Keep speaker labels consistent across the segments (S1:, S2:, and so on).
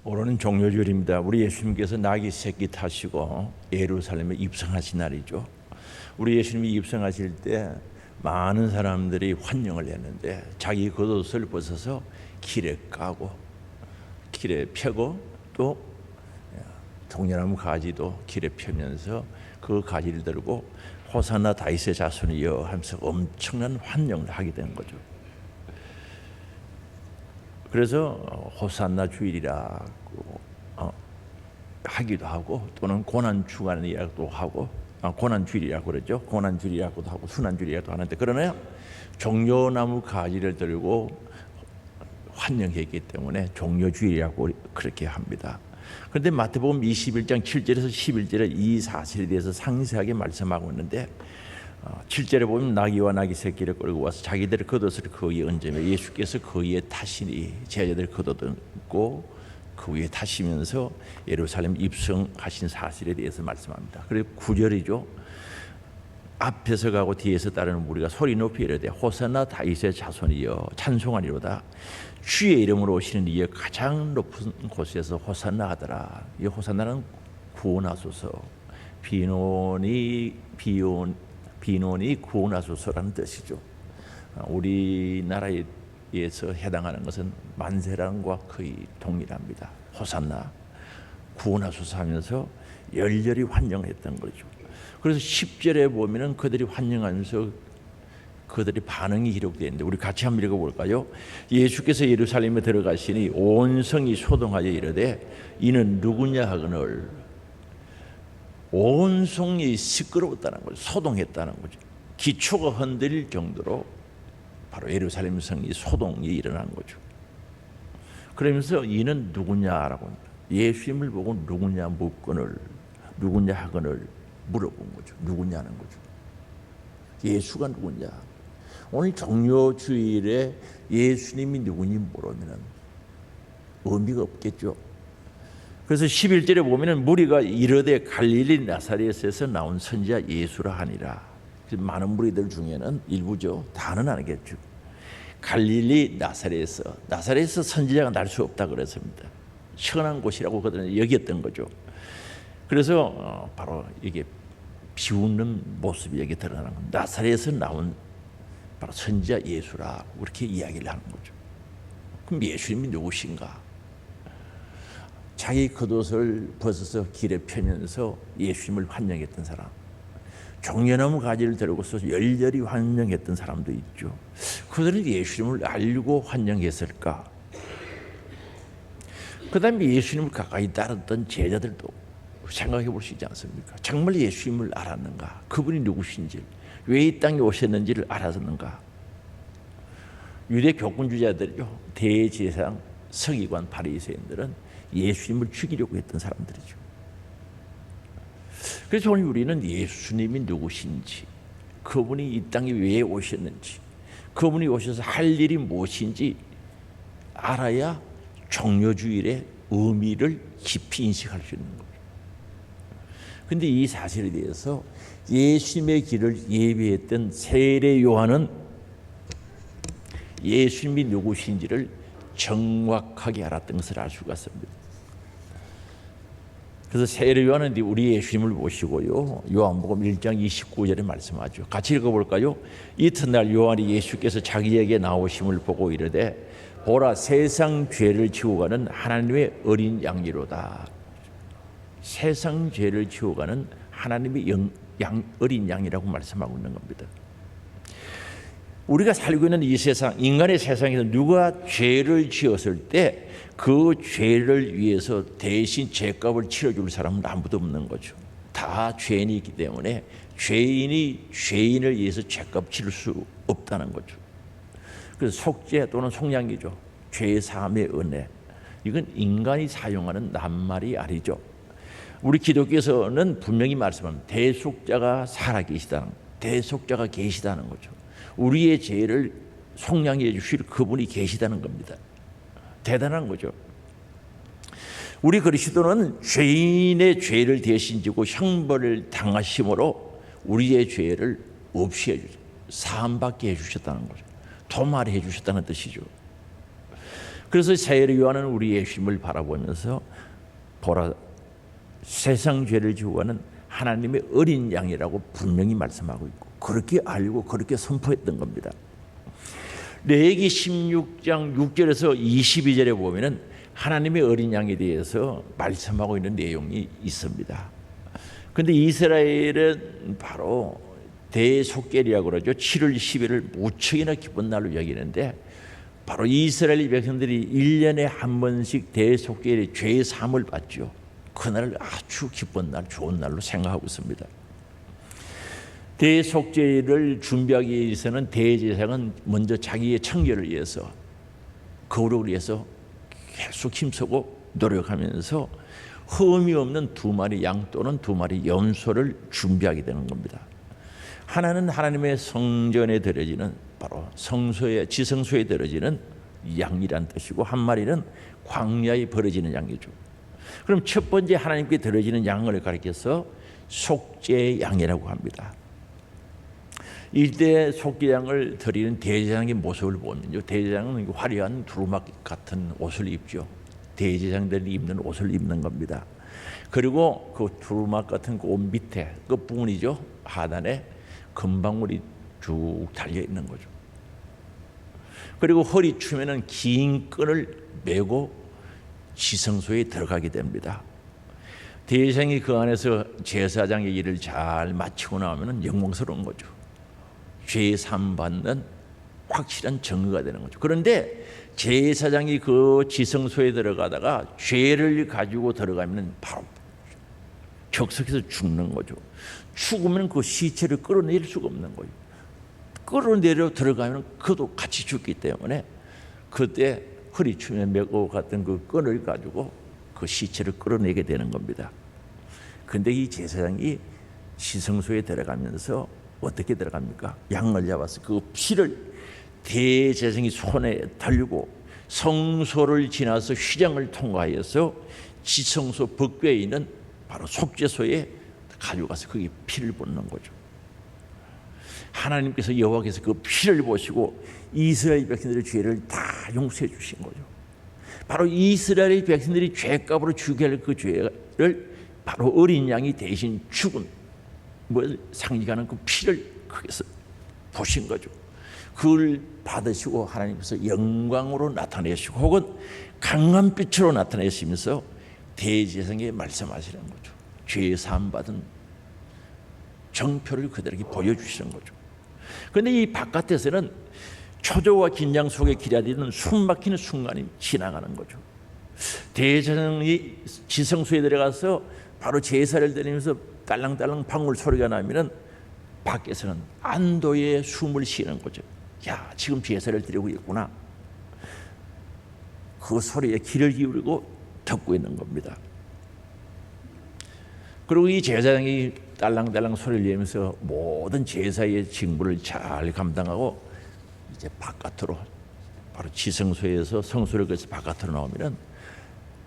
S1: 오늘은 종료주일입니다. 우리 예수님께서 나귀 새끼 타시고 예루살렘에 입성하신 날이죠. 우리 예수님이 입성하실 때 많은 사람들이 환영을 했는데 자기 겉옷을 벗어서 길에 까고 길에 펴고 또 종려나무 가지도 길에 펴면서 그 가지를 들고 호산나 다윗의 자손이여 하면서 엄청난 환영을 하게 된 거죠. 그래서 호산나 주일이라고 하기도 하고 또는 고난 주간이라고도 하고 고난 주일이라고 그러죠. 고난 주일이라고도 하고 순환 주일이라고도 하는데 그러나요 종려나무 가지를 들고 환영했기 때문에 종려주일이라고 그렇게 합니다. 그런데 마태복음 21장 7절에서 11절에 이 사실에 대해서 상세하게 말씀하고 있는데 7절에 보면 나귀와 나귀 새끼를 끌고 와서 자기들의 겉옷을 그 위에 얹으며 예수께서 그 위에 타시니 제자들 겉옷을 얹고 그 위에 타시면서 예루살렘 입성하신 사실에 대해서 말씀합니다. 그리고 9절이죠. 앞에서 가고 뒤에서 따르는 무리가 소리 높이 이르되 호산나 다윗의 자손이여 찬송하리로다. 주의 이름으로 오시는 이에 가장 높은 곳에서 호산나 하더라. 이 호산나는 구원하소서, 비논이 구원하소서라는 뜻이죠. 우리나라에서 해당하는 것은 만세랑과 거의 동일합니다. 호산나, 구원하소서 하면서 열렬히 환영했던 거죠. 그래서 10절에 보면은 그들이 환영하면서 그들의 반응이 기록되어 있는데 우리 같이 한번 읽어볼까요? 예수께서 예루살렘에 들어가시니 온 성이 소동하여 이르되 이는 누구냐 하거늘 온 성이 시끄러웠다는 거죠. 소동했다는 거죠. 기초가 흔들릴 정도로 바로 예루살렘 성이 소동이 일어난 거죠. 그러면서 이는 누구냐라고 예수님을 보고 누구냐 묻거늘 누구냐 하거늘 물어본 거죠. 누구냐는 거죠. 예수가 누구냐. 오늘 종료주일에 예수님이 누구니 물으면 의미가 없겠죠. 그래서 11절에 보면 무리가 이르되 갈릴리 나사렛에서 나온 선지자 예수라 하니라. 많은 무리들 중에는 일부죠. 다는 아니겠죠. 갈릴리 나사렛에서 선지자가 날 수 없다 그랬습니다. 시원한 곳이라고 그들은 여겼던 거죠. 그래서 바로 이게 비웃는 모습이 여기 드러나는 겁니다. 나사렛에서 나온 바로 선지자 예수라고 그렇게 이야기를 하는 거죠. 그럼 예수님이 누구신가? 자기 겉옷을 벗어서 길에 펴면서 예수님을 환영했던 사람, 종려나무 가지를 들고서 열렬히 환영했던 사람도 있죠. 그들은 예수님을 알고 환영했을까? 그 다음에 예수님을 가까이 따랐던 제자들도 생각해 볼 수 있지 않습니까? 정말 예수님을 알았는가? 그분이 누구신지, 왜 이 땅에 오셨는지를 알았는가? 유대 교권주자들이요, 대제사장, 서기관, 바리새인들은 예수님을 죽이려고 했던 사람들이죠. 그래서 오늘 우리는 예수님이 누구신지, 그분이 이 땅에 왜 오셨는지, 그분이 오셔서 할 일이 무엇인지 알아야 종료주일의 의미를 깊이 인식할 수 있는 거예요. 그런데 이 사실에 대해서 예수님의 길을 예비했던 세례 요한은 예수님이 누구신지를 정확하게 알았던 것을 알 수가 있습니다. 그래서 세례 요한은 우리 예수님을 보시고요, 요한복음 1장 29절에 말씀하죠. 같이 읽어볼까요? 이튿날 요한이 예수께서 자기에게 나오심을 보고 이르되 보라 세상 죄를 지워가는 하나님의 어린 양이로다. 세상 죄를 지워가는 하나님의 어린 양이라고 말씀하고 있는 겁니다. 우리가 살고 있는 이 세상, 인간의 세상에서 누가 죄를 지었을 때 그 죄를 위해서 대신 죄값을 치러줄 사람은 아무도 없는 거죠. 다 죄인이기 때문에 죄인이 죄인을 위해서 죄값 치를 수 없다는 거죠. 그래서 속죄 또는 속량이죠. 죄 사함의 은혜. 이건 인간이 사용하는 낱말이 아니죠. 우리 기독교에서는 분명히 말씀합니다. 대속자가 살아계시다는, 대속자가 계시다는 거죠. 우리의 죄를 속량해 주실 그분이 계시다는 겁니다. 대단한 거죠. 우리 그리스도는 죄인의 죄를 대신 지고 형벌을 당하심으로 우리의 죄를 없이 해주셨어요. 사함받게 해주셨다는 거죠. 도말해 주셨다는 뜻이죠. 그래서 사회를 요하는 우리 예수님을 바라보면서 보라, 세상 죄를 지우는 하나님의 어린 양이라고 분명히 말씀하고 있고 그렇게 알고 그렇게 선포했던 겁니다. 레위기 16장 6절에서 22절에 보면은 하나님의 어린 양에 대해서 말씀하고 있는 내용이 있습니다. 그런데 이스라엘은 바로 대속죄라고 그러죠. 7월 10일을 무척이나 기쁜 날로 여기는데 바로 이스라엘 백성들이 1년에 한 번씩 대속죄의 죄 사함을 받죠. 그날을 아주 기쁜 날, 좋은 날로 생각하고 있습니다. 대속죄를 준비하기 위해서는 대제사장은 먼저 자기의 청결을 위해서, 거룩을 위해서 계속 힘쓰고 노력하면서 흠이 없는 2마리 양 또는 2마리 염소를 준비하게 되는 겁니다. 하나는 하나님의 성전에 드려지는 바로 성소에, 지성소에 드려지는 양이란 뜻이고 한 마리는 광야에 버려지는 양이죠. 그럼 첫 번째 하나님께 드려지는 양을 가리켜서 속죄 양이라고 합니다. 이때 속죄 양을 드리는 대제사장의 모습을 보면요, 대제사장은 화려한 두루마기 같은 옷을 입죠. 대제사장들이 입는 옷을 입는 겁니다. 그리고 그 두루마기 같은 그 옷 밑에 끝 부분이죠, 하단에 금방울이 쭉 달려 있는 거죠. 그리고 허리춤에는 긴 끈을 메고 지성소에 들어가게 됩니다. 대제사장이 그 안에서 제사장의 일을 잘 마치고 나오면 영광스러운 거죠. 죄 사함 받는 확실한 증거가 되는 거죠. 그런데 제사장이 그 지성소에 들어가다가 죄를 가지고 들어가면 바로 적석에서 죽는 거죠. 죽으면 그 시체를 끌어내릴 수가 없는 거예요. 끌어내려 들어가면 그도 같이 죽기 때문에 그때 허리춤에 메고 갔던 그 끈을 가지고 그 시체를 끌어내게 되는 겁니다. 그런데 이 제사장이 지성소에 들어가면서 어떻게 들어갑니까? 양을 잡아서 그 피를 대제사장이 손에 달고 성소를 지나서 휘장을 통과해서 지성소 벽에 있는 바로 속죄소에 가져가서 거기 피를 붓는 거죠. 하나님께서 여호와께서 그 피를 보시고 이스라엘 백성들의 죄를 다 용서해 주신 거죠. 바로 이스라엘 백성들이 죄값으로 주게 할 그 죄를 바로 어린 양이 대신 죽은 뭘 상징하는 그 피를 거기서 보신 거죠. 그걸 받으시고 하나님께서 영광으로 나타내시고 혹은 강한 빛으로 나타내시면서 대제사장에게 말씀하시는 거죠. 죄 사함 받은 정표를 그들에게 보여주시는 거죠. 그런데 이 바깥에서는 초조와 긴장 속에 기다리는 숨막히는 순간이 지나가는 거죠. 대제사장이 지성소에 들어가서 바로 제사를 드리면서 딸랑딸랑 방울 소리가 나면은 밖에서는 안도의 숨을 쉬는 거죠. 야, 지금 제사를 드리고 있구나. 그 소리에 귀를 기울이고 듣고 있는 겁니다. 그리고 이 제사장이 딸랑딸랑 소리를 내면서 모든 제사의 직무를 잘 감당하고 이제 바깥으로 바로 지성소에서 성소를 거쳐서 바깥으로 나오면은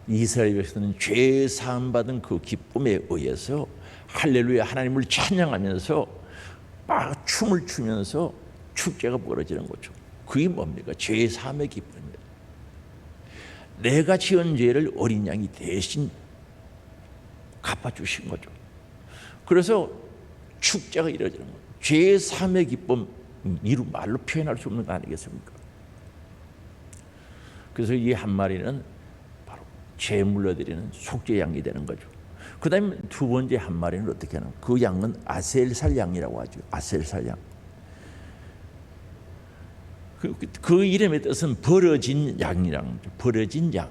S1: 이스라엘 백성은 죄 사함 받은 그 기쁨에 의해서 할렐루야 하나님을 찬양하면서 막 춤을 추면서 축제가 벌어지는 거죠. 그게 뭡니까? 죄 사함의 기쁨입니다. 내가 지은 죄를 어린 양이 대신 갚아주신 거죠. 그래서 축제가 이루어지는 거예요. 죄 사함의 기쁨, 이루 말로 표현할 수 없는 거 아니겠습니까? 그래서 이 한 마리는 바로 죄 물러드리는 속죄 양이 되는 거죠. 그 다음에 두 번째 한 마리는 어떻게 하나? 그 양은 아셀살 양이라고 하죠. 아셀살 양. 그 이름의 뜻은 벌어진 양이라는 거죠. 벌어진 양.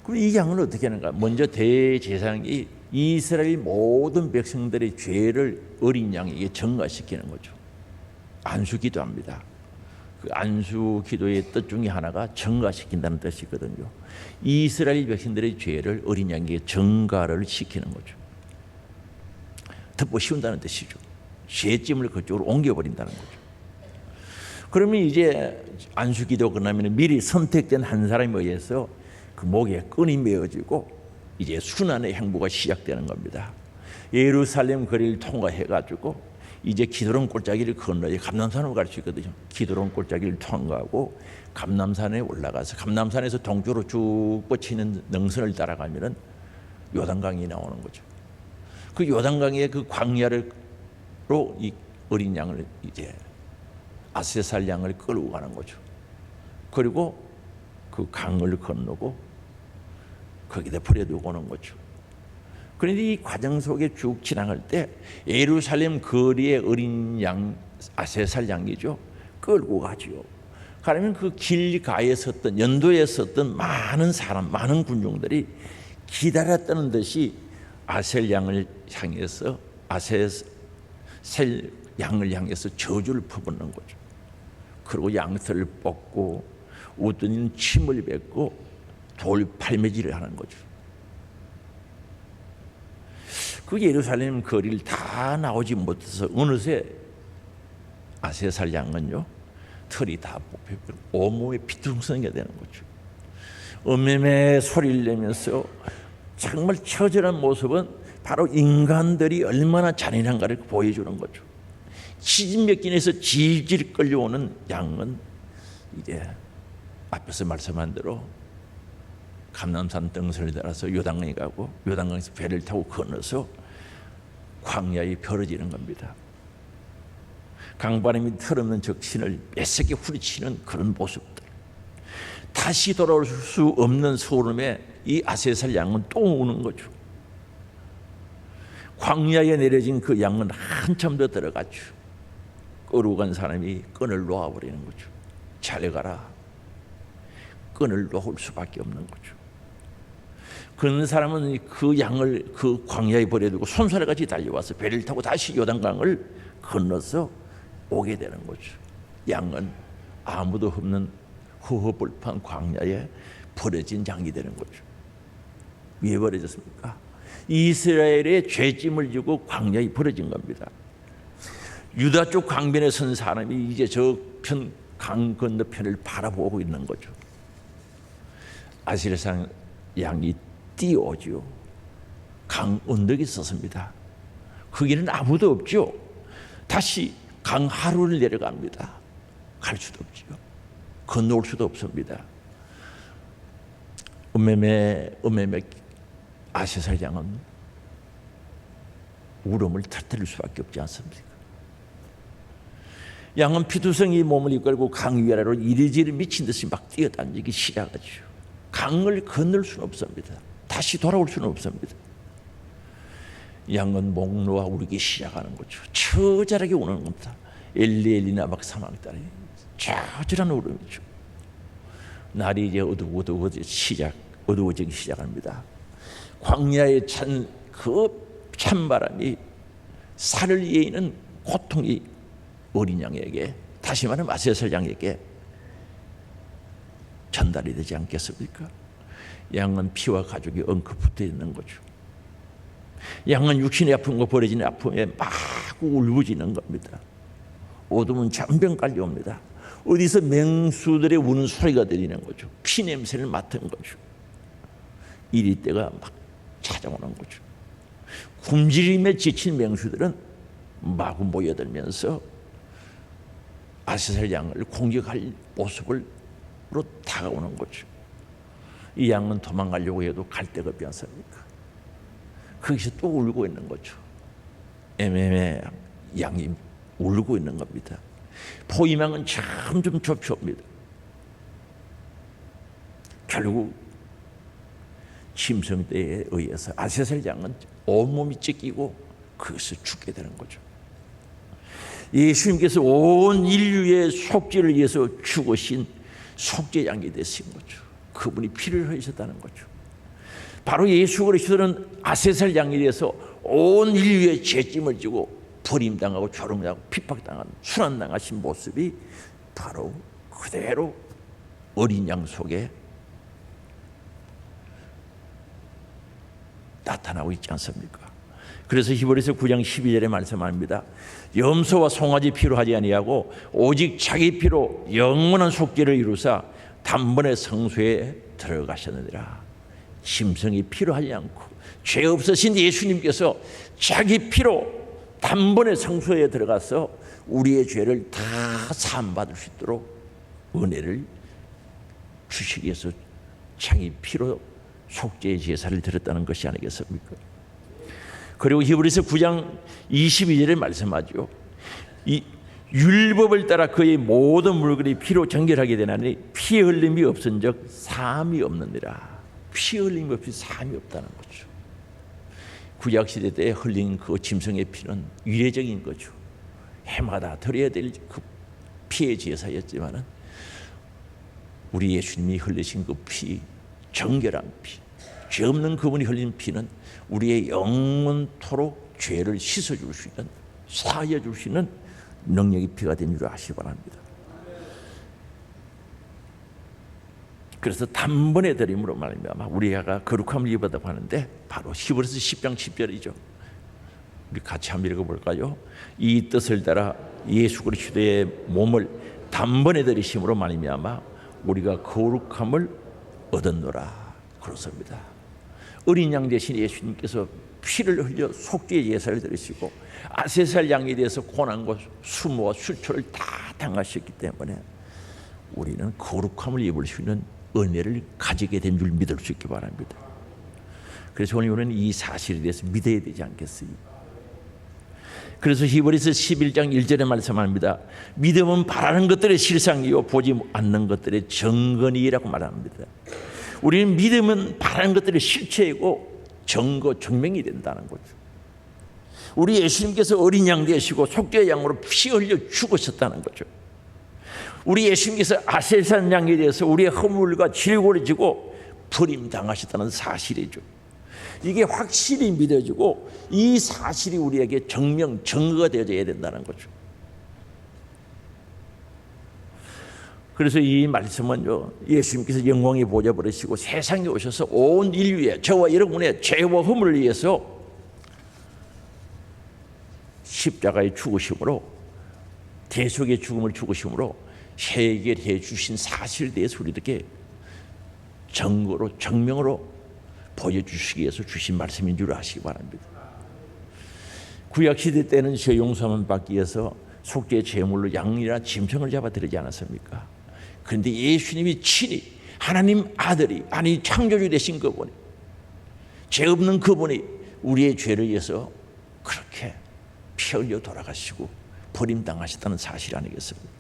S1: 그럼 이 양은 어떻게 하는가? 먼저 대제사장이 이스라엘 모든 백성들의 죄를 어린 양에게 전가시키는 거죠. 안수기도 합니다. 그 안수기도의 뜻 중에 하나가 전가시킨다는 뜻이거든요. 이스라엘 백성들의 죄를 어린 양에게 전가를 시키는 거죠. 덮어 씌운다는 뜻이죠. 죄짐을 그쪽으로 옮겨버린다는 거죠. 그러면 이제 안수기도 끝나면 미리 선택된 한 사람에 의해서 그 목에 끈이 메어지고 이제 순환의 행보가 시작되는 겁니다. 예루살렘 거리를 통과해가지고 이제 기드론 골짜기를 건너야 감람산으로 갈 수 있거든요. 기드론 골짜기를 통과하고 감람산에 올라가서 감람산에서 동쪽으로 쭉 뻗치는 능선을 따라가면은 요단강이 나오는 거죠. 그 요단강의 그 광야로 이 어린 양을 이제 아세살 양을 끌고 가는 거죠. 그리고 그 강을 건너고 거기다 버려두고 오는 거죠. 그런데 이 과정 속에 쭉 지나갈 때 예루살렘 거리에 어린 양 아세살 양이죠. 끌고 가지요. 가려면 그 길가에 섰던 연도에 섰던 많은 사람, 많은 군중들이 기다렸다는 듯이 아셀 양을 향해서 아세셀 양을 향해서 저주를 퍼붓는 거죠. 그리고 양털을 뽑고 웃더니는 침을 뱉고 돌팔매질을 하는 거죠. 그 예루살렘 거리를 다 나오지 못해서 어느새 아세살 양은요 털이 다 뽑히고 온몸에 피투성이가 되는 거죠. 음매매 소리를 내면서 정말 처절한 모습은 바로 인간들이 얼마나 잔인한가를 보여주는 거죠. 시진맥진에서 질질 끌려오는 양은 이제 앞에서 말씀한 대로 감람산 등선을 따라서 요단강에 가고 요단강에서 배를 타고 건너서 광야에 벌어지는 겁니다. 강바람이 털없는 적신을 뺏새게 후리치는 그런 모습들. 다시 돌아올 수 없는 소름에 이 아세살 양은 또 우는 거죠. 광야에 내려진 그 양은 한참 더 들어갔죠. 끌고 간 사람이 끈을 놓아버리는 거죠. 잘 가라. 끈을 놓을 수밖에 없는 거죠. 그런 사람은 그 양을 그 광야에 버려두고 손사래같이 달려와서 배를 타고 다시 요단강을 건너서 오게 되는 거죠. 양은 아무도 없는 허허벌판 광야에 버려진 양이 되는 거죠. 왜 버려졌습니까? 이스라엘의 죄짐을 지고 광야에 버려진 겁니다. 유다 쪽 강변에 선 사람이 이제 저편 강 건너편을 바라보고 있는 거죠. 아세살 양이 뛰어오죠. 강 언덕이 있었습니다. 거기는 아무도 없죠. 다시 강 하루를 내려갑니다. 갈 수도 없죠. 건너올 수도 없습니다. 음매매 아세살 양은 울음을 터뜨릴 수밖에 없지 않습니까? 양은 피투성이 몸을 이끌고 강 위아래로 이리저리 미친 듯이 막 뛰어다니기 시작하죠. 강을 건널 수는 없습니다. 다시 돌아올 수는 없습니다. 양은 목 놓아 울기 시작하는 거죠. 처절하게 우는 겁니다. 엘리 엘리 나박 사막 딸이 처절한 울음이죠. 날이 이제 어두워지기 시작합니다. 광야에 찬 그 찬바람이 살을 예이는 고통이 어린 양에게, 다시 말하면 아세살 양에게 전달이 되지 않겠습니까? 양은 피와 가죽이 엉켜붙어 있는 거죠. 양은 육신의 아픔과 버려지는 아픔에 막 울부짖는 겁니다. 어둠은 잔병 깔려옵니다. 어디서 맹수들의 우는 소리가 들리는 거죠. 피 냄새를 맡은 거죠. 이리 때가 막 찾아오는 거죠. 굶주림에 지친 맹수들은 마구 모여들면서 아세살 양을 공격할 모습으로 다가오는 거죠. 이 양은 도망가려고 해도 갈 데가 없지 않습니까? 거기서 또 울고 있는 거죠. 애매매 양이 울고 있는 겁니다. 포위망은 점점 좁혀옵니다. 결국 짐승대에 의해서 아세살 양은 온몸이 찢기고 거기서 죽게 되는 거죠. 예수님께서 온 인류의 속죄를 위해서 죽으신 속죄양이 되신 거죠. 그분이 피를 흘리셨다는 거죠. 바로 예수 그리스도는 아세살 양에 대해서 온 인류의 죄짐을 지고 버림당하고 조롱당하고 핍박당한 순환당하신 모습이 바로 그대로 어린 양 속에 나타나고 있지 않습니까? 그래서 히브리서 9장 12절에 말씀합니다. 염소와 송아지 피로 하지 아니하고 오직 자기 피로 영원한 속죄를 이루사 단번에 성소에 들어가셨느니라. 짐승이 피로 하지 않고 죄 없으신 예수님께서 자기 피로 단번에 성소에 들어가서 우리의 죄를 다 사함받을 수 있도록 은혜를 주시기 위해서 자기 피로 속죄의 제사를 드렸다는 것이 아니겠습니까? 그리고 히브리서 9장 22절에 말씀하죠. 이 율법을 따라 그의 모든 물건이 피로 정결하게 되나니 피 흘림이 없은즉 사함이 없느니라. 피 흘림이 없이 사함이 없다는 거죠. 구약 시대 때 흘린 그 짐승의 피는 위례적인 거죠. 해마다 드려야 될 그 피의 제사였지만은 우리 예수님이 흘리신 그 피, 정결한 피, 죄 없는 그분이 흘린 피는 우리의 영원토록 죄를 씻어줄 수 있는, 사하여 줄 수 있는 능력의 피가 된 줄 아시기 바랍니다. 그래서 단번에 드림으로 말미암아 우리가 거룩함을 입어다 하는데 바로 히브리서 10장 10절이죠. 우리 같이 한번 읽어볼까요? 이 뜻을 따라 예수 그리스도의 몸을 단번에 들이심으로 말미암아 우리가 거룩함을 얻었노라. 그렇습니다. 어린 양 대신 예수님께서 피를 흘려 속죄의 제사를 드리시고 아세살 양에 대해서 고난과 수모와 수초를 다 당하셨기 때문에 우리는 거룩함을 입을 수 있는 은혜를 가지게 된 줄 믿을 수 있기 바랍니다. 그래서 오늘 우리는 이 사실에 대해서 믿어야 되지 않겠어요? 그래서 히브리서 11장 1절에 말씀합니다. 믿음은 바라는 것들의 실상이요 보지 않는 것들의 증거니라고 말합니다. 우리는 믿음은 바라는 것들의 실체이고 증거, 증명이 된다는 거죠. 우리 예수님께서 어린 양 되시고 속죄의 양으로 피 흘려 죽으셨다는 거죠. 우리 예수님께서 아세산 양에 대해서 우리의 허물과 질고를 지고 버림당하셨다는 사실이죠. 이게 확실히 믿어지고 이 사실이 우리에게 증명, 증거가 되어져야 된다는 거죠. 그래서 이 말씀은요, 예수님께서 영광의 보좌 버리시고 세상에 오셔서 온 인류의 저와 여러분의 죄와 허물을 위해서 십자가의 죽으심으로, 대속의 죽음을 죽으심으로 해결해 주신 사실에 대해서 우리에게 증거로, 증명으로 보여주시기 위해서 주신 말씀인 줄 아시기 바랍니다. 구약시대 때는 죄 용서만 받기 위해서 속죄의 제물로 양이나 짐승을 잡아 드리지 않았습니까? 그런데 예수님이 친히 하나님 아들이, 아니 창조주 되신 그분이, 죄 없는 그분이 우리의 죄를 위해서 그렇게 피 흘려 돌아가시고 버림당하셨다는 사실 아니겠습니까?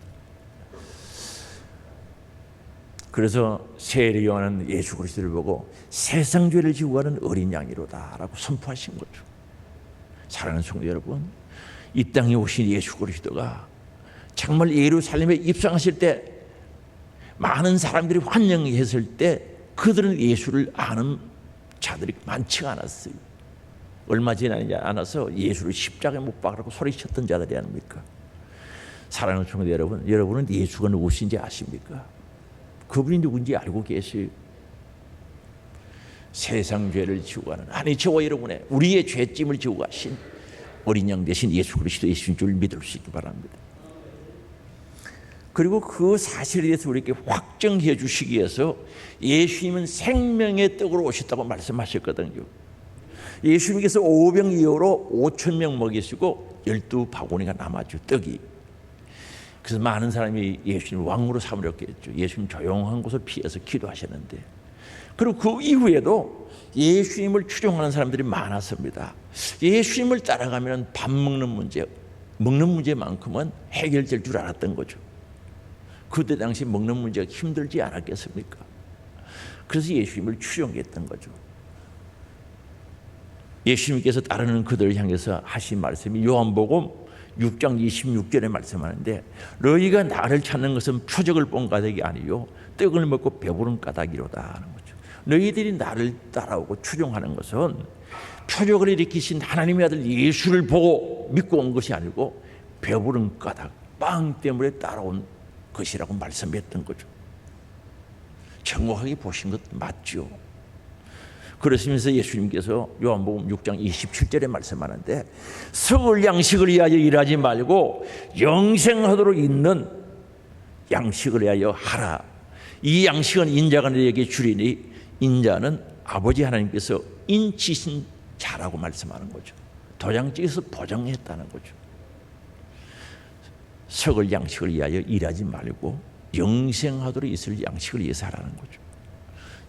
S1: 그래서 세례 요한은 예수 그리스도를 보고 세상 죄를 지고 가는 어린 양이로다라고 선포하신 거죠. 사랑하는 성도 여러분, 이 땅에 오신 예수 그리스도가 정말 예루살렘에 입성하실 때 많은 사람들이 환영했을 때 그들은 예수를 아는 자들이 많지가 않았어요. 얼마 지나지 않아서 예수를 십자가에 못 박으라고 소리쳤던 자들이 아닙니까? 사랑하는 성도 여러분, 여러분은 예수가 누구신지 아십니까? 그분이 누군지 알고 계세요? 세상 죄를 지고 가는, 아니 저와 여러분의 우리의 죄짐을 지고 가신 어린 양 대신 예수 그리스도 예수인 줄 믿을 수 있기 바랍니다. 그리고 그 사실에 대해서 우리에게 확정해 주시기 위해서 예수님은 생명의 떡으로 오셨다고 말씀하셨거든요. 예수님께서 오병이어로 5,000명 먹이시고 12바구니가 남았죠, 떡이. 그래서 많은 사람이 예수님을 왕으로 삼으렸겠죠. 예수님 조용한 곳을 피해서 기도하셨는데, 그리고 그 이후에도 예수님을 추종하는 사람들이 많았습니다. 예수님을 따라가면 밥 먹는 문제만큼은 해결될 줄 알았던 거죠. 그때 당시 먹는 문제가 힘들지 않았겠습니까? 그래서 예수님을 추종했던 거죠. 예수님께서 따르는 그들을 향해서 하신 말씀이 요한복음 6장 26절에 말씀하는데, 너희가 나를 찾는 것은 표적을 본 까닭이 아니요 떡을 먹고 배부른 까닭이로다 하는 거죠. 너희들이 나를 따라오고 추종하는 것은 표적을 일으키신 하나님의 아들 예수를 보고 믿고 온 것이 아니고 배부른 까닭, 빵 때문에 따라온 것이라고 말씀했던 거죠. 정확하게 보신 것 맞죠? 그러시면서 예수님께서 요한복음 6장 27절에 말씀하는데, 썩을 양식을 위하여 일하지 말고 영생하도록 있는 양식을 위하여 하라. 이 양식은 인자가 너에게 주리니 인자는 아버지 하나님께서 인치신 자라고 말씀하는 거죠. 도장 찍어서 보장했다는 거죠. 썩을 양식을 위하여 일하지 말고 영생하도록 있을 양식을 위해서 하라는 거죠.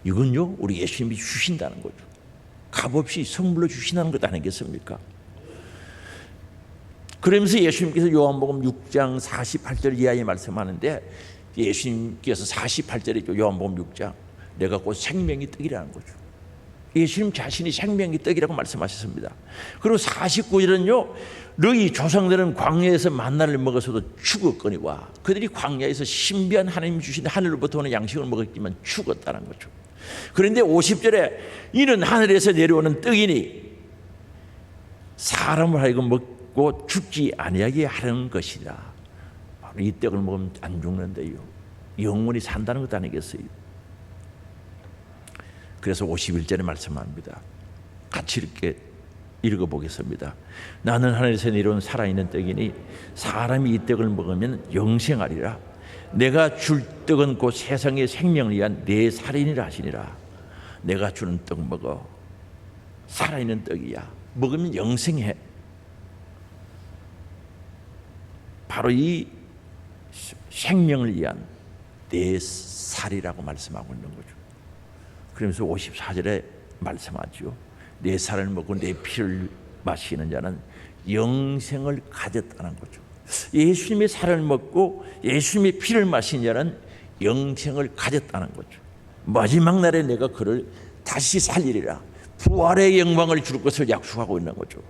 S1: 이건요, 우리 예수님이 주신다는 거죠. 값없이 선물로 주신다는 것 아니겠습니까? 그러면서 예수님께서 요한복음 6장 48절 이하에 말씀하는데, 예수님께서 48절이죠. 요한복음 6장. 내가 곧 생명의 떡이라는 거죠. 예수님 자신이 생명의 떡이라고 말씀하셨습니다. 그리고 49절은요, 너희 조상들은 광야에서 만나를 먹어서도 죽었거니와 그들이 광야에서 신비한 하나님이 주신 하늘로부터 오는 양식을 먹었지만 죽었다는 거죠. 그런데 50절에 이는 하늘에서 내려오는 떡이니 사람을 하여금 먹고 죽지 아니하게 하는 것이다. 바로 이 떡을 먹으면 안 죽는데요, 영원히 산다는 것 아니겠어요? 그래서 51절에 말씀합니다. 같이 이렇게 읽어보겠습니다. 나는 하늘에서 내려온 살아있는 떡이니 사람이 이 떡을 먹으면 영생하리라. 내가 줄 떡은 곧 세상의 생명을 위한 내 살인이라 하시니라. 내가 주는 떡 먹어. 살아있는 떡이야. 먹으면 영생해. 바로 이 생명을 위한 내 살이라고 말씀하고 있는 거죠. 그러면서 54절에 말씀하죠. 내 살을 먹고 내 피를 마시는 자는 영생을 가졌다는 거죠. 예수님의 살을 먹고 예수님의 피를 마신 자는 영생을 가졌다는 거죠. 마지막 날에 내가 그를 다시 살리리라. 부활의 영광을 줄 것을 약속하고 있는 거죠.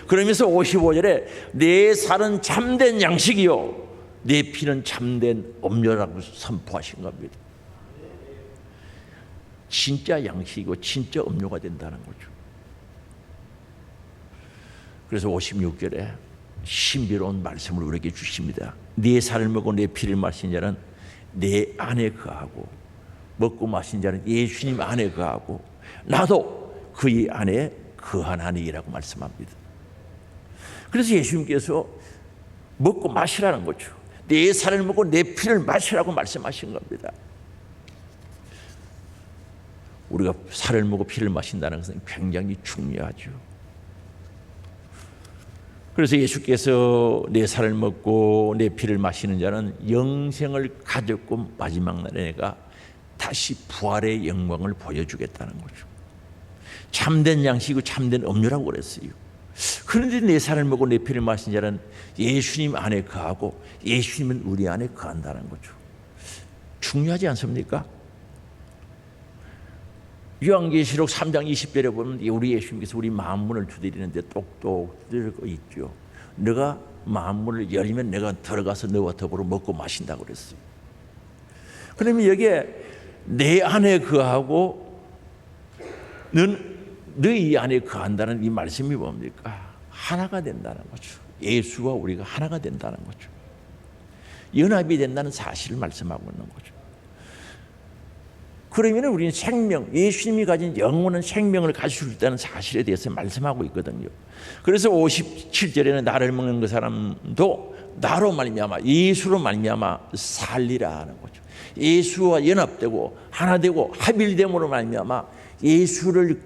S1: 그러면서 55절에 내 살은 참된 양식이요 내 피는 참된 음료라고 선포하신 겁니다. 진짜 양식이고 진짜 음료가 된다는 거죠. 그래서 56절에 신비로운 말씀을 우리에게 주십니다. 내 살을 먹고 내 피를 마신 자는 내 안에 거하고 먹고 마신 자는 예수님 안에 거하고 나도 그의 안에 거하나니라고 말씀합니다. 그래서 예수님께서 먹고 마시라는 거죠. 내 살을 먹고 내 피를 마시라고 말씀하신 겁니다. 우리가 살을 먹고 피를 마신다는 것은 굉장히 중요하죠. 그래서 예수께서 내 살을 먹고 내 피를 마시는 자는 영생을 가졌고 마지막 날에 내가 다시 부활의 영광을 보여주겠다는 거죠. 참된 양식이고 참된 음료라고 그랬어요. 그런데 내 살을 먹고 내 피를 마신 자는 예수님 안에 거하고 예수님은 우리 안에 거한다는 거죠. 중요하지 않습니까? 요한계시록 3장 20절에 보면 우리 예수님께서 우리 마음문을 두드리는데 똑똑 두드리고 있죠. 너가 마음문을 열면 내가 들어가서 너와 더불어 먹고 마신다고 그랬어요. 그러면 여기에 내 안에 거하고 너희 안에 거한다는 이 말씀이 뭡니까? 하나가 된다는 거죠. 예수와 우리가 하나가 된다는 거죠. 연합이 된다는 사실을 말씀하고 있는 거죠. 그러면 우리는 생명, 예수님이 가진 영원한 생명을 가질 수 있다는 사실에 대해서 말씀하고 있거든요. 그래서 57절에는 나를 먹는 그 사람도 나로 말미암아 예수로 말미암아 살리라 하는 거죠. 예수와 연합되고 하나 되고 합일됨으로 말미암아 예수를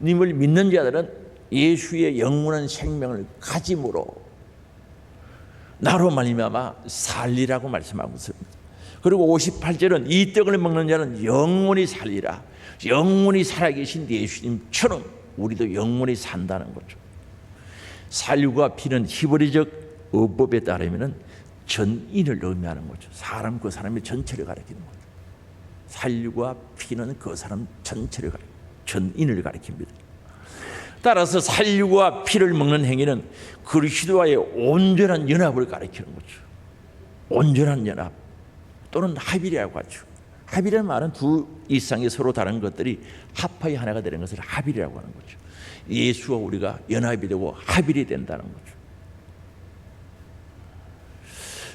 S1: 님을 믿는 자들은 예수의 영원한 생명을 가짐으로 나로 말미암아 살리라고 말씀하고 있습니다. 그리고 58절은 이 떡을 먹는 자는 영원히 살리라. 영원히 살아계신 예수님처럼 우리도 영원히 산다는 거죠. 살과 피는 히브리적 어법에 따르면 전인을 의미하는 거죠. 사람 그 사람의 전체를 가리키는 거죠. 살과 피는 그 사람 전체를 전인을 가리킵니다. 따라서 살과 피를 먹는 행위는 그리스도와의 온전한 연합을 가리키는 거죠. 온전한 연합 또는 합이라고 하죠. 합이라는 말은 두 이상의 서로 다른 것들이 합하여 하나가 되는 것을 합이라고 하는 거죠. 예수와 우리가 연합이 되고 합일이 된다는 거죠.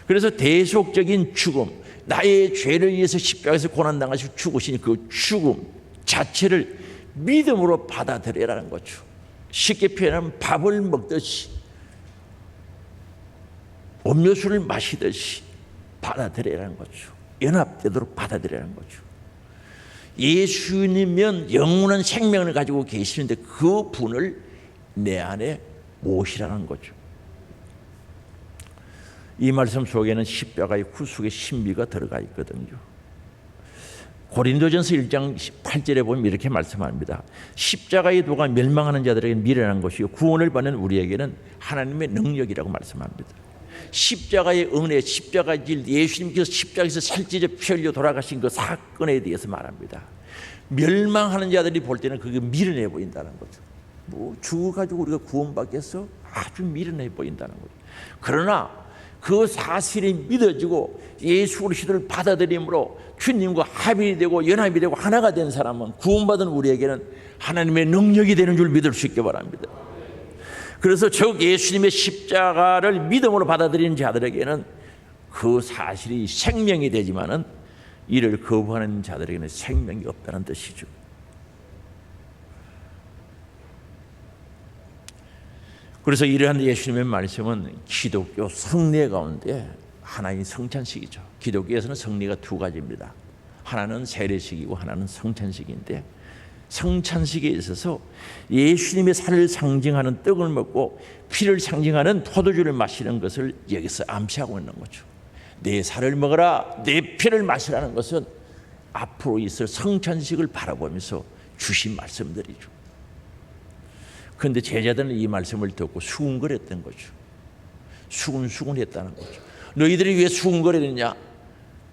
S1: 그래서 대속적인 죽음, 나의 죄를 위해서 십자가에서 고난당하시고 죽으신 그 죽음 자체를 믿음으로 받아들여라는 거죠. 쉽게 표현하면 밥을 먹듯이 음료수를 마시듯이 받아들여라는 거죠. 연합되도록 받아들여라는 거죠. 예수님은 영원한 생명을 가지고 계시는데 그 분을 내 안에 무엇이라는 거죠. 이 말씀 속에는 십자가의 구속의 신비가 들어가 있거든요. 고린도전서 1장 8절에 보면 이렇게 말씀합니다. 십자가의 도가 멸망하는 자들에게 미련한 것이요 구원을 받는 우리에게는 하나님의 능력이라고 말씀합니다. 십자가의 은혜, 십자가의 질, 예수님께서 십자가에서 살찌져 피 흘려 돌아가신 그 사건에 대해서 말합니다. 멸망하는 자들이 볼 때는 그게 미련해 보인다는 거죠. 뭐 죽어가지고 우리가 구원받겠어? 아주 미련해 보인다는 거죠. 그러나 그 사실이 믿어지고 예수 그리스도를 받아들임으로 주님과 합이 되고 연합이 되고 하나가 된 사람은, 구원받은 우리에게는 하나님의 능력이 되는 줄 믿을 수 있게 바랍니다. 그래서 즉 예수님의 십자가를 믿음으로 받아들이는 자들에게는 그 사실이 생명이 되지만은 이를 거부하는 자들에게는 생명이 없다는 뜻이죠. 그래서 이러한 예수님의 말씀은 기독교 성례 가운데 하나의 성찬식이죠. 기독교에서는 성례가 두 가지입니다. 하나는 세례식이고 하나는 성찬식인데, 성찬식에 있어서 예수님의 살을 상징하는 떡을 먹고 피를 상징하는 포도주를 마시는 것을 여기서 암시하고 있는 거죠. 내 살을 먹어라, 내 피를 마시라는 것은 앞으로 있을 성찬식을 바라보면서 주신 말씀들이죠. 그런데 제자들은 이 말씀을 듣고 수군거렸던 거죠. 수군수군했다는 거죠. 너희들이 왜 수군거렸느냐?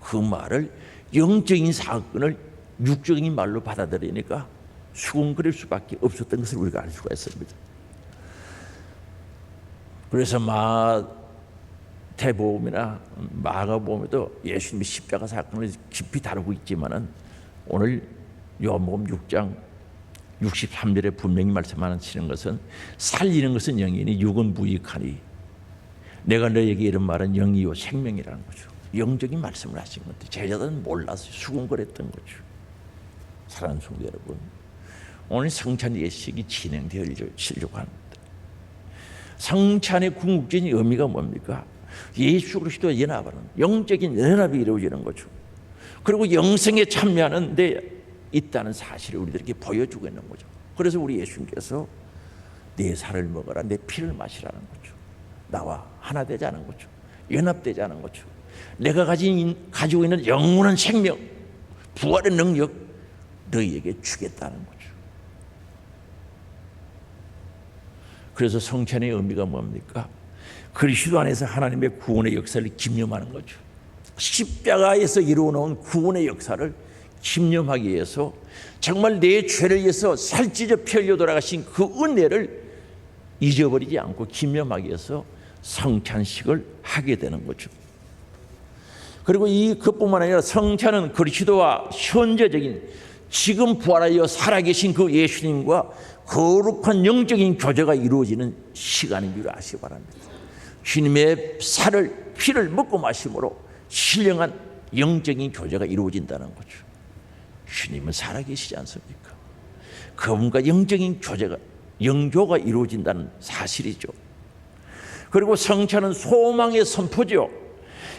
S1: 그 말을 영적인 사건을 육적인 말로 받아들이니까 수군거릴 수밖에 없었던 것을 우리가 알 수가 있습니다. 그래서 마태복음이나 마가복음에도 예수님의 십자가 사건을 깊이 다루고 있지만은 오늘 요한복음 6장 63절에 분명히 말씀하시는 것은 살리는 것은 영이니 육은 무익하니 내가 너에게 이런 말은 영이요 생명이라는 거죠. 영적인 말씀을 하신 건데 제자들은 몰라서 수군거렸던 거죠. 사랑하는 성도 여러분, 오늘 성찬 예식이 진행되려고 합니다. 성찬의 궁극적인 의미가 뭡니까? 예수 그리스도와 연합하는 영적인 연합이 이루어지는 거죠. 그리고 영생에 참여하는 데 있다는 사실을 우리들에게 보여주고 있는 거죠. 그래서 우리 예수님께서 내 살을 먹어라, 내 피를 마시라는 거죠. 나와 하나 되자는 거죠. 연합되자는 거죠. 내가 가지고 있는 영원한 생명, 부활의 능력 너희에게 주겠다는 거죠. 그래서 성찬의 의미가 뭡니까? 그리스도 안에서 하나님의 구원의 역사를 기념하는 거죠. 십자가에서 이루어놓은 구원의 역사를 기념하기 위해서 정말 내 죄를 위해서 살찌져 피 흘려 돌아가신 그 은혜를 잊어버리지 않고 기념하기 위해서 성찬식을 하게 되는 거죠. 그리고 그뿐만 아니라 성찬은 그리스도와 현재적인 지금 부활하여 살아계신 그 예수님과 거룩한 영적인 교제가 이루어지는 시간인 줄 아시기 바랍니다. 주님의 살을 피를 먹고 마심으로 신령한 영적인 교제가 이루어진다는 거죠. 주님은 살아계시지 않습니까? 그분과 영적인 교제가, 영조가 이루어진다는 사실이죠. 그리고 성찬은 소망의 선포죠.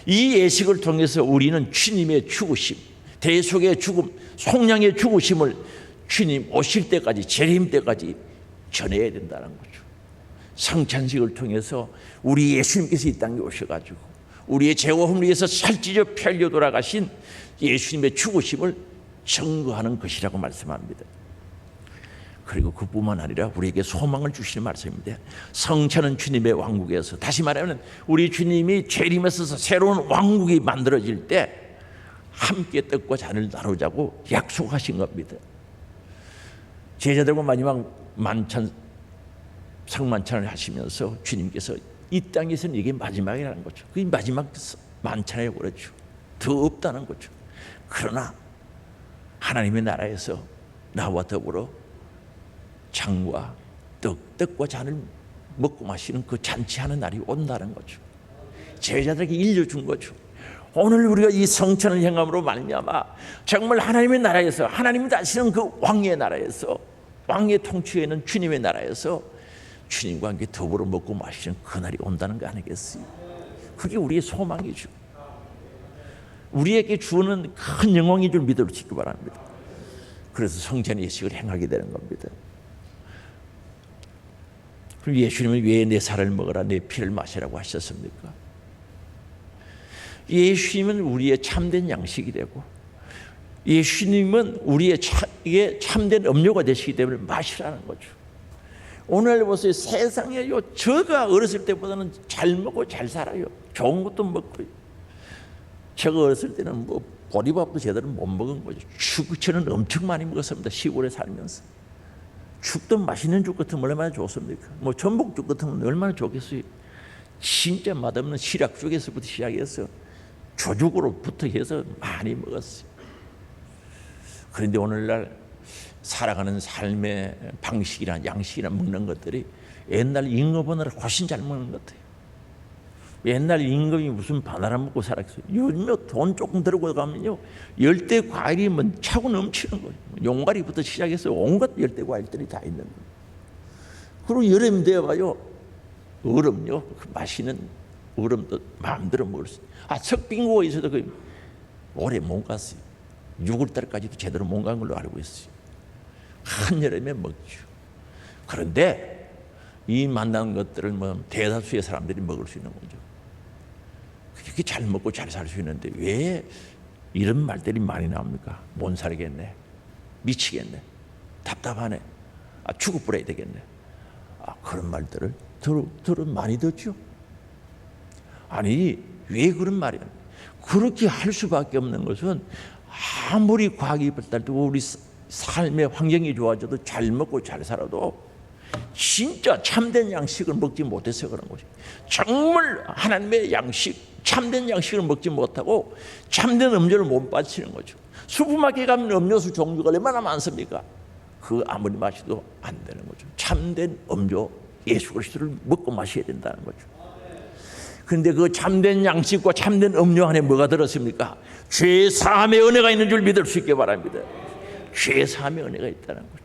S1: 이 예식을 통해서 우리는 주님의 죽으심, 대속의 죽음, 속량의 죽으심을 주님 오실 때까지, 재림 때까지 전해야 된다는 거죠. 성찬식을 통해서 우리 예수님께서 이 땅에 오셔가지고 우리의 죄와 흠을 위해서 살찌져 피 흘려 돌아가신 예수님의 죽으심을 증거하는 것이라고 말씀합니다. 그리고 그뿐만 아니라 우리에게 소망을 주시는 말씀입니다. 성찬은 주님의 왕국에서, 다시 말하면 우리 주님이 재림에서 새로운 왕국이 만들어질 때 함께 떡과 잔을 나누자고 약속하신 겁니다. 제자들과 마지막 성만찬을 하시면서 주님께서 이 땅에서는 이게 마지막이라는 거죠. 그게 마지막 만찬이라고 그러죠. 더 없다는 거죠. 그러나 하나님의 나라에서 나와 더불어 장과 떡과 잔을 먹고 마시는 그 잔치하는 날이 온다는 거죠. 제자들에게 일려준 거죠. 오늘 우리가 이 성찬을 행함으로 말미암아 정말 하나님의 나라에서, 하나님이 다스리는 그 왕의 나라에서, 왕의 통치에 있는 주님의 나라에서 주님과 함께 더불어 먹고 마시는 그날이 온다는 거 아니겠어요? 그게 우리의 소망이죠. 우리에게 주는 큰 영광인 줄 믿으시기 바랍니다. 그래서 성찬 예식을 행하게 되는 겁니다. 그럼 예수님은 왜 내 살을 먹으라 내 피를 마시라고 하셨습니까? 예수님은 우리의 참된 양식이 되고 예수님은 우리의 참된 음료가 되시기 때문에 마시라는 거죠. 오늘 보세요. 세상에요, 저가 어렸을 때보다는 잘 먹고 잘 살아요. 좋은 것도 먹고요. 제가 어렸을 때는 뭐 보리밥도 제대로 못 먹은 거죠. 저는 엄청 많이 먹었습니다. 시골에 살면서. 죽도 맛있는 죽 같으면 얼마나 좋습니까? 뭐 전복죽 같으면 얼마나 좋겠어요. 진짜 맛없는 시락죽에서부터 시작해서 조죽으로부터 해서 많이 먹었어요. 그런데 오늘날 살아가는 삶의 방식이나 양식이나 먹는 것들이 옛날 임금보다 훨씬 잘 먹는 것 같아요. 옛날 임금이 무슨 바나나 먹고 살았어요. 요즘 돈 조금 들고 가면요, 열대 과일이 뭐 차고 넘치는 거예요. 용가리부터 시작해서 온갖 열대 과일들이 다 있는 거예요. 그리고 여름 되어봐요, 얼음요, 그 맛있는 얼음도 마음대로 먹을 수 있어요. 석빙고에 있어도 그 오래 못 갔어요. 6월달까지도 제대로 못 간 걸로 알고 있어요. 한여름에 먹죠. 그런데 이 만난 것들을 뭐 대다수의 사람들이 먹을 수 있는 거죠. 그렇게 잘 먹고 잘 살 수 있는데 왜 이런 말들이 많이 나옵니까? 못 살겠네, 미치겠네, 답답하네, 죽어버려야 되겠네. 그런 말들을 많이 듣죠. 아니, 왜 그런 말이야? 그렇게 할 수밖에 없는 것은 아무리 과학이 발달되고 우리 삶의 환경이 좋아져도 잘 먹고 잘 살아도 진짜 참된 양식을 먹지 못해서 그런 거지. 정말 하나님의 양식, 참된 양식을 먹지 못하고 참된 음료를 못 마시는 거죠. 슈퍼마켓에 가면 음료수 종류가 얼마나 많습니까? 그 아무리 마셔도 안 되는 거죠. 참된 음료, 예수 그리스도를 먹고 마셔야 된다는 거죠. 그런데 그 참된 양식과 참된 음료 안에 뭐가 들었습니까? 죄 사함의 은혜가 있는 줄 믿을 수 있게 바랍니다. 죄 사함의 은혜가 있다는 거죠.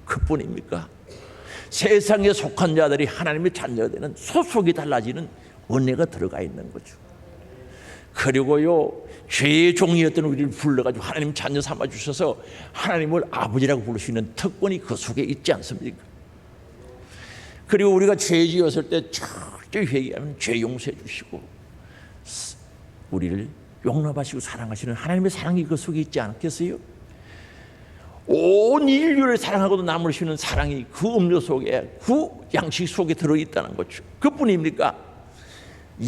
S1: 그뿐입니까? 세상에 속한 자들이 하나님의 자녀가 되는 소속이 달라지는 은혜가 들어가 있는 거죠. 그리고요, 죄의 종이었던 우리를 불러가지고 하나님 자녀 삼아 주셔서 하나님을 아버지라고 부를 수 있는 특권이 그 속에 있지 않습니까? 그리고 우리가 죄 지었을 때 철저히 회개하면 죄 용서해 주시고 우리를 용납하시고 사랑하시는 하나님의 사랑이 그 속에 있지 않겠어요? 온 인류를 사랑하고도 남을 수 있는 사랑이 그 음료 속에, 그 양식 속에 들어있다는 거죠. 그뿐입니까?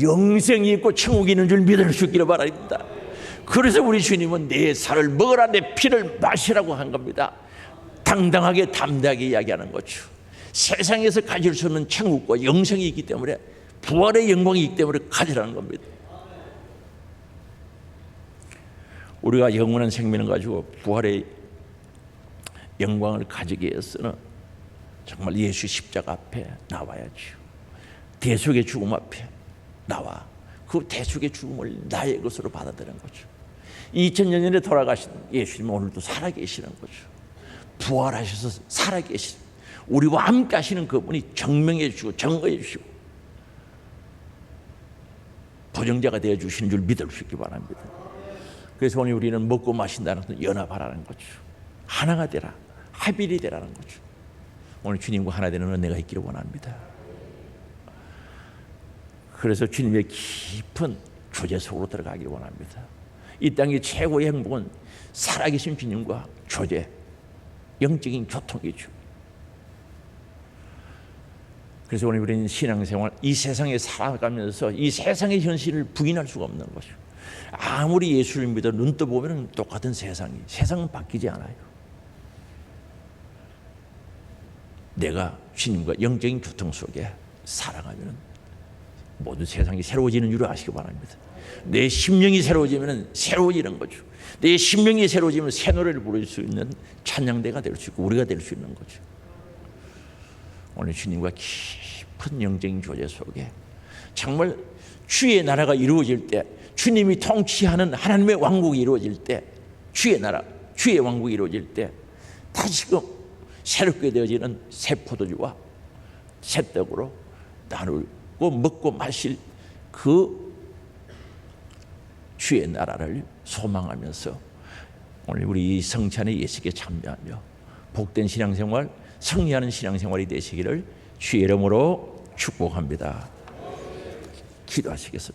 S1: 영생이 있고 천국이 있는 줄 믿을 수 있기를 바랍니다. 그래서 우리 주님은 내 살을 먹으라 내 피를 마시라고 한 겁니다. 당당하게 담대하게 이야기하는 거죠. 세상에서 가질 수 없는 천국과 영생이 있기 때문에, 부활의 영광이 있기 때문에 가지라는 겁니다. 우리가 영원한 생명을 가지고 부활의 영광을 가지기 위해서는 정말 예수 십자가 앞에 나와야죠. 대속의 죽음 앞에 나와 그 대속의 죽음을 나의 것으로 받아들이는 거죠. 2000년 전에 돌아가신 예수님은 오늘도 살아계시는 거죠. 부활하셔서 살아계시는, 우리와 함께 하시는 그분이 정명해 주시고 정거해 주시고 보정자가 되어 주시는 줄 믿을 수 있기 바랍니다. 그래서 오늘 우리는 먹고 마신다는 것은 연합하라는 거죠. 하나가 되라, 합일이 되라는 거죠. 오늘 주님과 하나 되는 은혜가 있기를 원합니다. 그래서 주님의 깊은 교제 속으로 들어가기를 원합니다. 이 땅의 최고의 행복은 살아계신 주님과 교제, 영적인 교통이죠. 그래서 오늘 우리는 신앙생활, 이 세상에 살아가면서 이 세상의 현실을 부인할 수가 없는 것이죠. 아무리 예수를 믿어 눈 떠보면 똑같은 세상은 바뀌지 않아요. 내가 주님과 영적인 교통 속에 살아가면 모든 세상이 새로워지는 줄 아시기 바랍니다. 내 심령이 새로워지면 새로워지는 거죠. 내 심령이 새로워지면 새 노래를 부를 수 있는 찬양대가 될 수 있고 우리가 될 수 있는 거죠. 오늘 주님과 깊은 영적인 교제 속에 정말 주의 나라가 이루어질 때, 주님이 통치하는 하나님의 왕국이 이루어질 때, 주의 나라, 주의 왕국이 이루어질 때 다시금 새롭게 되어지는 새 포도주와 새 떡으로 나누고 먹고 마실 그 주의 나라를 소망하면서 오늘 우리 성찬의 예식에 참여하며 복된 신앙생활, 승리하는 신앙생활이 되시기를 주의 이름으로 축복합니다. 기도하시겠습니다.